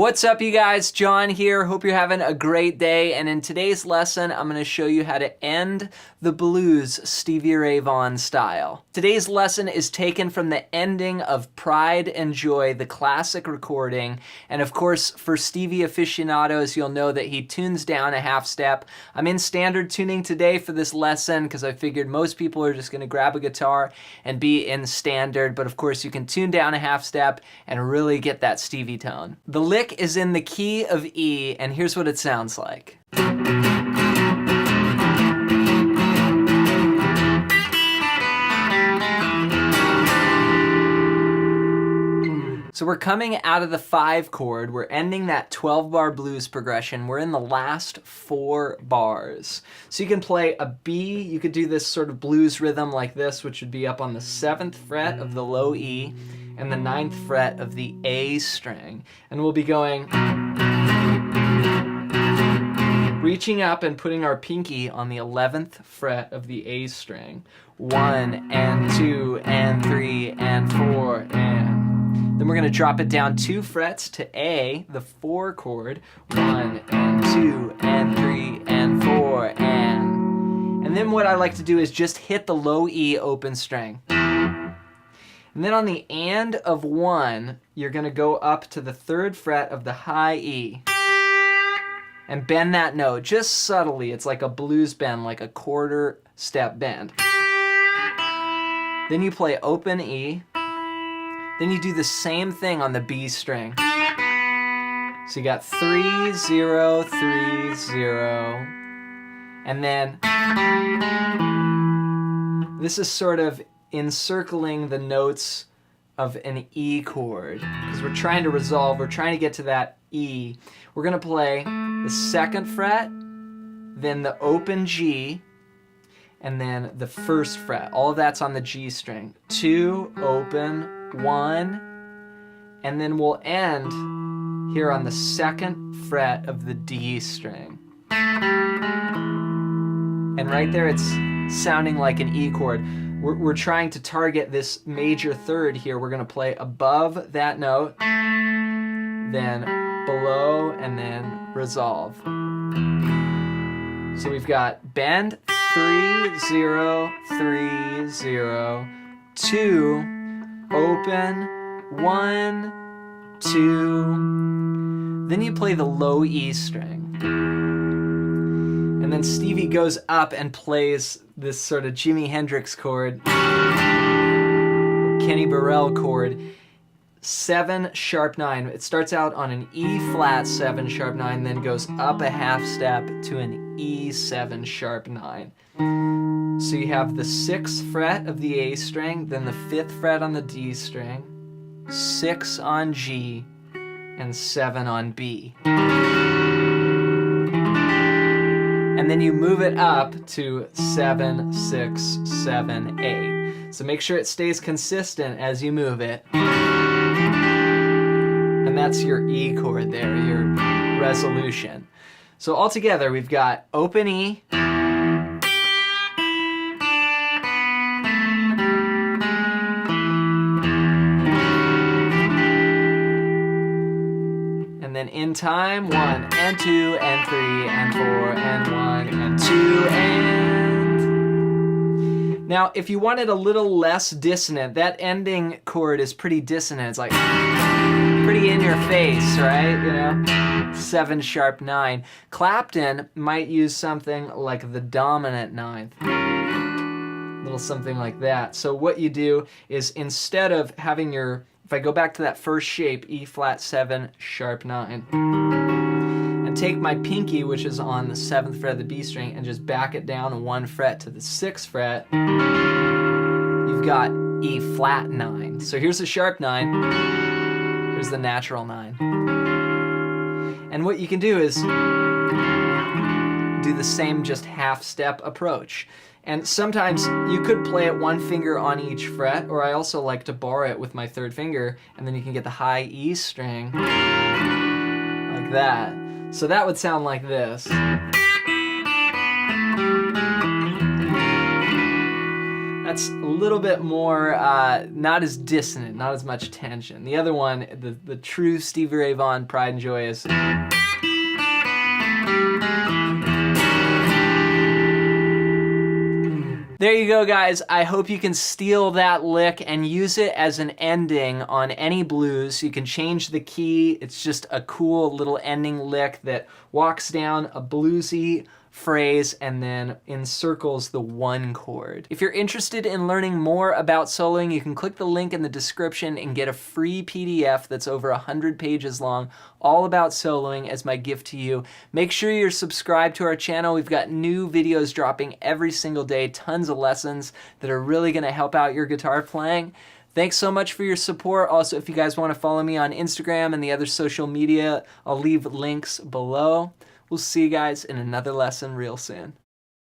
What's up, you guys? John here. Hope you're having a great day. And in today's lesson, I'm going to show you how to end the blues Stevie Ray Vaughan style. Today's lesson is taken from the ending of Pride and Joy, the classic recording. And of course, for Stevie aficionados, you'll know that he tunes down a half step. I'm in standard tuning today for this lesson because I figured most people are just going to grab a guitar and be in standard. But of course, you can tune down a half step and really get that Stevie tone. The lick is in the key of E, and here's what it sounds like. So we're coming out of the 5 chord, we're ending that 12-bar blues progression, we're in the last 4 bars. So you can play a B, you could do this sort of blues rhythm like this, which would be up on the 7th fret of the low E, and the 9th fret of the A string. And we'll be going, reaching up and putting our pinky on the 11th fret of the A string. 1 and 2 and 3 and 4 and... Then we're going to drop it down 2 frets to A, the 4 chord. 1 and 2 and 3 and 4 and then what I like to do is just hit the low E open string. And then on the and of 1, you're going to go up to the 3rd fret of the high E and bend that note just subtly. It's like a blues bend, like a quarter step bend. Then you play open E. Then you do the same thing on the B string. So you got 3, 0, 3, 0. And then this is sort of encircling the notes of an E chord because we're trying to resolve, we're trying to get to that E. We're going to play the 2nd fret, then the open G, and then the 1st fret. All of that's on the G string. 2, open, 1, and then we'll end here on the 2nd fret of the D string. And right there it's sounding like an E chord. We're trying to target this major third here. We're going to play above that note, then below, and then resolve. So we've got bend, 3, 0, 3, 0, 2, open, 1, 2. Then you play the low E string. And then Stevie goes up and plays this sort of Jimi Hendrix chord, Kenny Burrell chord, 7 sharp 9. It starts out on an E flat 7 sharp 9, then goes up a half step to an E 7 sharp 9. So you have the 6th fret of the A string, then the 5th fret on the D string, 6 on G, and 7 on B. And then you move it up to 7, 6, 7, 8. So make sure it stays consistent as you move it. And that's your E chord there, your resolution. So altogether we've got open E, and then in time, 1 and 2 and 3 and 4 and 1 and 2 and... Now, if you wanted a little less dissonant, that ending chord is pretty dissonant. It's like pretty in your face, right? You know, 7 sharp 9. Clapton might use something like the dominant 9th. A little something like that. So what you do is instead of having your... If I go back to that first shape, E flat 7 sharp 9, and take my pinky, which is on the 7th fret of the B string, and just back it down 1 fret to the 6th fret, you've got E flat 9. So here's the sharp 9, here's the natural 9. And what you can do is do the same just half step approach. And sometimes you could play it 1 finger on each fret, or I also like to bar it with my 3rd finger, and then you can get the high E string like that. So that would sound like this. That's a little bit more, not as dissonant, not as much tension. The other one, the true Stevie Ray Vaughan Pride and Joy is... There you go, guys. I hope you can steal that lick and use it as an ending on any blues. You can change the key. It's just a cool little ending lick that walks down a bluesy phrase and then encircles the one chord. If you're interested in learning more about soloing, you can click the link in the description and get a free PDF that's over 100 pages long, all about soloing as my gift to you. Make sure you're subscribed to our channel. We've got new videos dropping every single day, tons of lessons that are really gonna help out your guitar playing. Thanks so much for your support. Also, if you guys want to follow me on Instagram and the other social media, I'll leave links below. We'll see you guys in another lesson real soon.